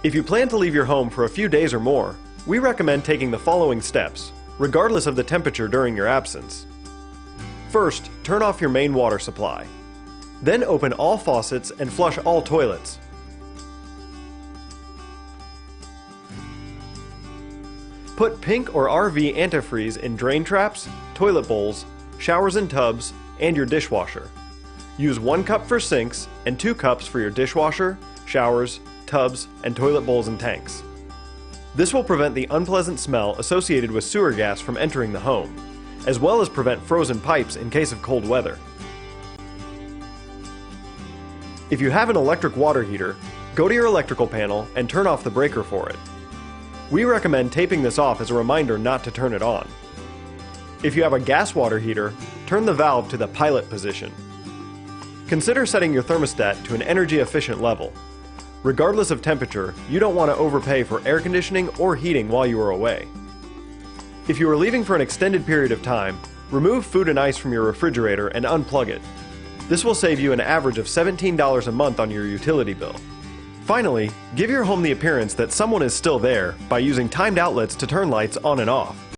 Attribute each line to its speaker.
Speaker 1: If you plan to leave your home for a few days or more, we recommend taking the following steps, regardless of the temperature during your absence. First, turn off your main water supply. Then open all faucets and flush all toilets. Put pink or RV antifreeze in drain traps, toilet bowls, showers and tubs, and your dishwasher. Use 1 cup for sinks and 2 cups for your dishwasher, showers, tubs, and toilet bowls and tanks. This will prevent the unpleasant smell associated with sewer gas from entering the home, as well as prevent frozen pipes in case of cold weather. If you have an electric water heater, go to your electrical panel and turn off the breaker for it. We recommend taping this off as a reminder not to turn it on. If you have a gas water heater, turn the valve to the pilot position. Consider setting your thermostat to an energy efficient level. Regardless of temperature, you don't want to overpay for air conditioning or heating while you are away. If you are leaving for an extended period of time, remove food and ice from your refrigerator and unplug it. This will save you an average of $17 a month on your utility bill. Finally, give your home the appearance that someone is still there by using timed outlets to turn lights on and off.